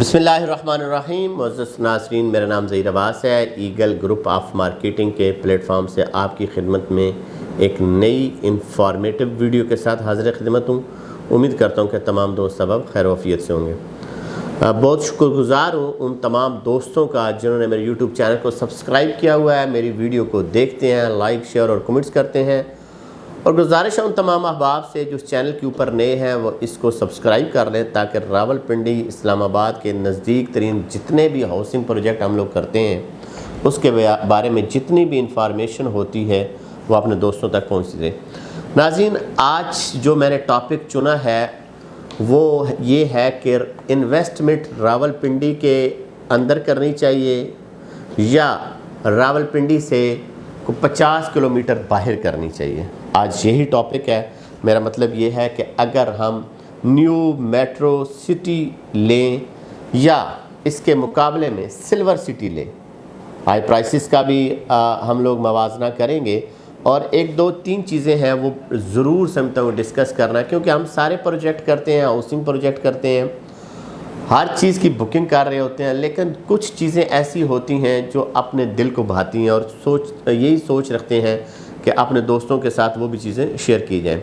बिस्मिल्लाहिर्रहमानिर्रहीम। मुअज़्ज़ज़ नाज़रीन, मेरा नाम ज़हीर अब्बास है। ईगल ग्रुप ऑफ मार्केटिंग के प्लेटफॉर्म से आपकी खिदमत में एक नई इंफॉर्मेटिव वीडियो के साथ हाज़िर खिदमत हूँ। उम्मीद करता हूँ कि तमाम दोस्त सबब खैर वफ़ियत से होंगे। बहुत शुक्रगुज़ार हूँ उन तमाम दोस्तों का जिन्होंने मेरे यूट्यूब चैनल को सब्सक्राइब किया हुआ है, मेरी वीडियो को देखते हैं, लाइक शेयर और कमेंट्स करते हैं। और गुजारिश है उन तमाम अहबाब से जो चैनल के ऊपर नए हैं वो इसको सब्सक्राइब कर लें, ताकि रावलपिंडी इस्लामाबाद के नज़दीक तरीन जितने भी हाउसिंग प्रोजेक्ट हम लोग करते हैं उसके बारे में जितनी भी इंफॉर्मेशन होती है वो अपने दोस्तों तक पहुँच दे। नाज़रीन, आज जो मैंने टॉपिक चुना है वो ये है कि इन्वेस्टमेंट रावलपिंडी के अंदर करनी चाहिए या रावलपिंडी से 50 किलोमीटर बाहर करनी चाहिए। आज यही टॉपिक है। मेरा मतलब ये है कि अगर हम न्यू मेट्रो सिटी लें या इसके मुकाबले में सिल्वर सिटी लें, हाई प्राइसेस का भी हम लोग मवाजना करेंगे। और एक दो तीन चीज़ें हैं वो ज़रूर समझता हूँ डिस्कस करना, क्योंकि हम सारे प्रोजेक्ट करते हैं, हाउसिंग प्रोजेक्ट करते हैं, हर चीज़ की बुकिंग कर रहे होते हैं, लेकिन कुछ चीज़ें ऐसी होती हैं जो अपने दिल को भाती हैं और यही सोच रखते हैं कि अपने दोस्तों के साथ वो भी चीज़ें शेयर की जाएं।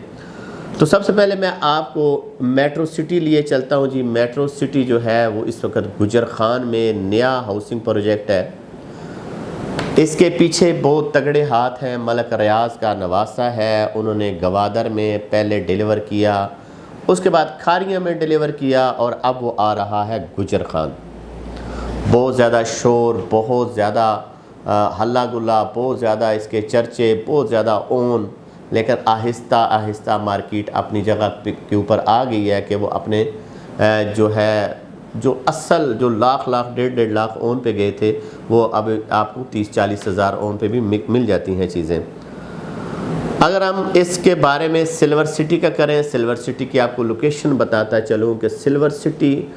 तो सबसे पहले मैं आपको मेट्रो सिटी लिए चलता हूँ जी। मेट्रो सिटी जो है वो इस वक्त गुजर खान में नया हाउसिंग प्रोजेक्ट है। इसके पीछे बहुत तगड़े हाथ हैं। मलक रियाज का नवासा है, उन्होंने गवादर में पहले डिलीवर किया, उसके बाद खारिया में डिलीवर किया और अब वो आ रहा है गुजर खान। बहुत ज़्यादा शोर, बहुत ज़्यादा हल्ला गुल्ला, बहुत ज़्यादा इसके चर्चे, बहुत ज़्यादा ओन, लेकिन आहिस्ता आहिस्ता मार्केट अपनी जगह के ऊपर आ गई है कि वो अपने जो असल जो लाख डेढ़ लाख ओन पे गए थे वो अब आपको 30-40 हज़ार ओन पे भी मिल जाती हैं चीज़ें। अगर हम इसके बारे में सिल्वर सिटी का करें, सिल्वर सिटी की आपको लोकेशन बताता चलूँ कि सिल्वर सिटी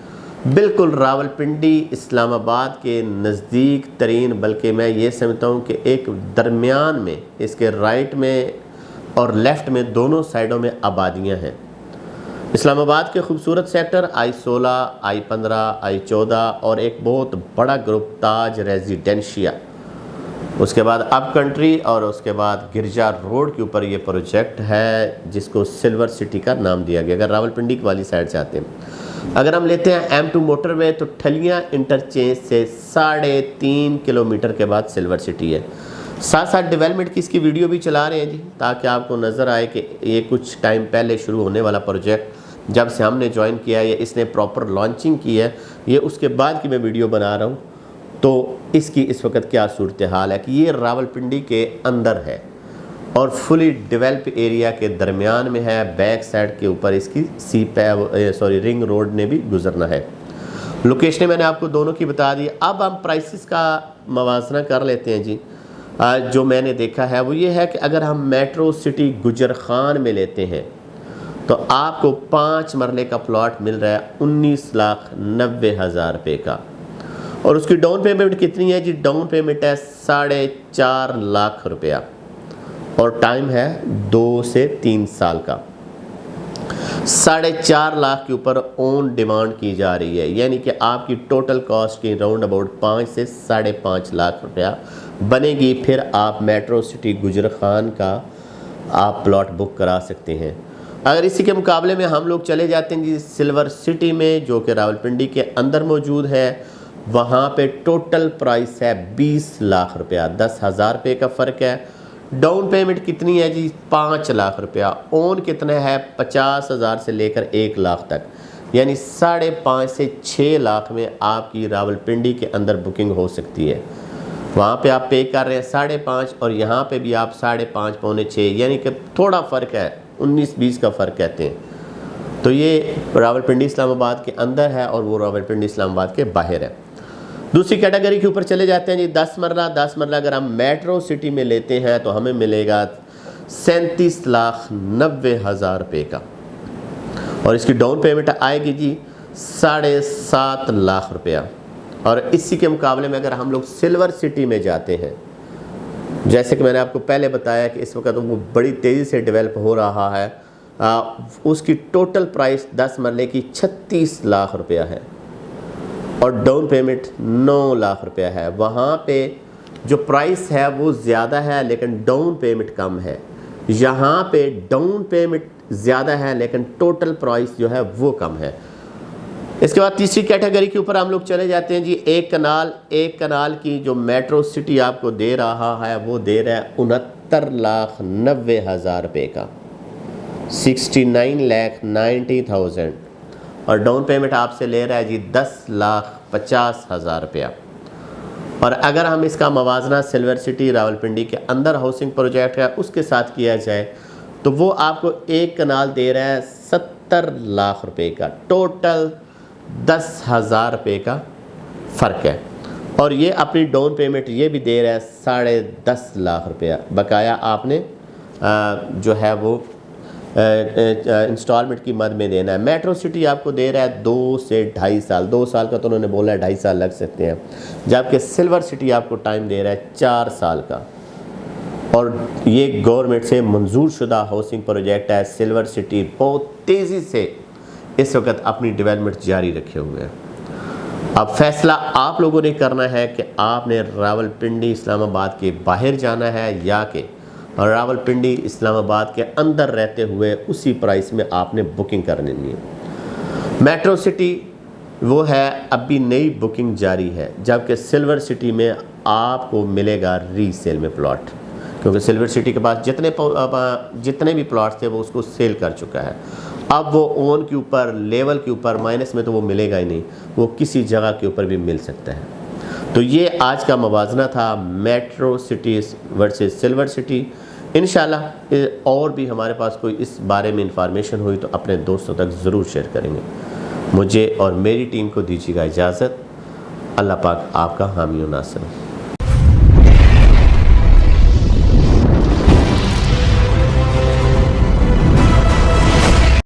बिल्कुल रावलपिंडी इस्लामाबाद के नज़दीक तरीन, बल्कि मैं ये समझता हूँ कि एक दरमियान में, इसके राइट में और लेफ़्ट में दोनों साइडों में आबादियाँ हैं। इस्लामाबाद के खूबसूरत सेक्टर I-16, I-15, I-14 और एक बहुत बड़ा ग्रुप ताज रेजिडेंशिया, उसके बाद अप कंट्री और उसके बाद गिरजा रोड के ऊपर ये प्रोजेक्ट है जिसको सिल्वर सिटी का नाम दिया गया। अगर रावलपिंडी वाली साइड से आते हैं, अगर हम लेते हैं M2 मोटरवे तो ठलियाँ इंटरचेंज से 3.5 किलोमीटर के बाद सिल्वर सिटी है। साथ साथ डेवलपमेंट की इसकी वीडियो भी चला रहे हैं जी, ताकि आपको नज़र आए कि ये कुछ टाइम पहले शुरू होने वाला प्रोजेक्ट जब से हमने ज्वाइन किया है, इसने प्रॉपर लॉन्चिंग की है, ये उसके बाद की मैं वीडियो बना रहा हूँ। तो इसकी इस वक्त क्या सूरत हाल है कि ये रावलपिंडी के अंदर है और फुली डेवलप एरिया के दरमियान में है। बैक साइड के ऊपर इसकी रिंग रोड ने भी गुजरना है। लोकेशन मैंने आपको दोनों की बता दी। अब हम प्राइसेस का मवाजना कर लेते हैं जी। जो मैंने देखा है वो ये है कि अगर हम मेट्रो सिटी गुजर खान में लेते हैं तो आपको 5 मरले का प्लॉट मिल रहा है 19,90,000 रुपये का। और उसकी डाउन पेमेंट कितनी है जी? डाउन पेमेंट है 4.5 लाख रुपया और टाइम है 2 से 3 साल का। 4.5 लाख के ऊपर ओन डिमांड की जा रही है, यानी कि आपकी टोटल कॉस्ट की राउंड अबाउट 5 से 5.5 लाख रुपया बनेगी। फिर आप मेट्रो सिटी गुजर खान का आप प्लॉट बुक करा सकते हैं। अगर इसी के मुकाबले में हम लोग चले जाते हैं जी सिल्वर सिटी में, जो कि रावलपिंडी के अंदर मौजूद है, वहाँ पे टोटल प्राइस है 20 लाख रुपया, 10,000 रुपये का फ़र्क है। डाउन पेमेंट कितनी है जी? 5 लाख रुपया। ओन कितना है? 50,000 से लेकर 1 लाख तक, यानी 5.5 से 6 लाख में आपकी रावलपिंडी के अंदर बुकिंग हो सकती है। वहाँ पे आप पे कर रहे हैं 5.5 और यहाँ पे भी आप 5.5 पौने 6, यानी कि थोड़ा फ़र्क है, 19-20 का फ़र्क कहते हैं। तो ये रावलपिंडी इस्लामाबाद के अंदर है और वो रावलपिंडी इस्लामाबाद के बाहर है। दूसरी कैटेगरी के ऊपर चले जाते हैं जी। 10 मरला अगर हम मेट्रो सिटी में लेते हैं तो हमें मिलेगा 37,90,000 रुपये का और इसकी डाउन पेमेंट आएगी जी 7.5 लाख रुपया। और इसी के मुकाबले में अगर हम लोग सिल्वर सिटी में जाते हैं, जैसे कि मैंने आपको पहले बताया कि इस वक्त वो बड़ी तेज़ी से डेवलप हो रहा है, उसकी टोटल प्राइस 10 मरले की 36 लाख रुपया है اور ڈاؤن پیمنٹ 9 لاکھ روپیہ ہے. وہاں پہ جو پرائس ہے وہ زیادہ ہے لیکن ڈاؤن پیمنٹ کم ہے. یہاں پہ ڈاؤن پیمنٹ زیادہ ہے لیکن ٹوٹل پرائس جو ہے وہ کم ہے. اس کے بعد تیسری کیٹیگری کے اوپر ہم لوگ چلے جاتے ہیں جی. ایک کنال کی جو میٹرو سٹی آپ کو دے رہا ہے وہ دے رہا ہے 69,90,000 روپے کا, 69,90,000, اور ڈاؤن پیمنٹ آپ سے لے رہا ہے جی 10,50,000 روپیہ. اور اگر ہم اس کا موازنہ سلور سٹی راولپنڈی کے اندر ہاؤسنگ پروجیکٹ ہے اس کے ساتھ کیا جائے تو وہ آپ کو ایک کنال دے رہا ہے 70 لاکھ روپے کا. ٹوٹل 10,000 روپے کا فرق ہے. اور یہ اپنی ڈاؤن پیمنٹ یہ بھی دے رہا ہے 10.5 لاکھ روپیہ. بقایا آپ نے جو ہے وہ انسٹالمنٹ کی مد میں دینا ہے. میٹرو سٹی آپ کو دے رہا ہے 2 سے 2.5 سال. 2 سال کا تو انہوں نے بولا ہے 2.5 سال لگ سکتے ہیں, جبکہ سلور سٹی آپ کو ٹائم دے رہا ہے 4 سال کا. اور یہ گورنمنٹ سے منظور شدہ ہاؤسنگ پروجیکٹ ہے. سلور سٹی بہت تیزی سے اس وقت اپنی ڈیولپمنٹ جاری رکھے ہوئے ہیں. اب فیصلہ آپ لوگوں نے کرنا ہے کہ آپ نے راولپنڈی اسلام آباد کے باہر جانا ہے یا کہ راولپنڈی اسلام آباد کے اندر رہتے ہوئے اسی پرائس میں آپ نے بکنگ کرنی ہے. میٹرو سٹی وہ ہے ابھی نئی بکنگ جاری ہے, جبکہ سلور سٹی میں آپ کو ملے گا ری سیل میں پلاٹ, کیونکہ سلور سٹی کے پاس جتنے بھی پلاٹس تھے وہ اس کو سیل کر چکا ہے. اب وہ اون کے اوپر لیول کے اوپر مائنس میں تو وہ ملے گا ہی نہیں, وہ کسی جگہ کے اوپر بھی مل سکتا ہے. تو یہ آج کا موازنہ تھا metro cities versus silver city. انشاءاللہ اور بھی ہمارے پاس کوئی اس بارے میں انفارمیشن ہوئی تو اپنے دوستوں تک ضرور شیئر کریں گے. مجھے اور میری ٹیم کو دیجیے گا اجازت. اللہ پاک آپ کا حامی و ناصر.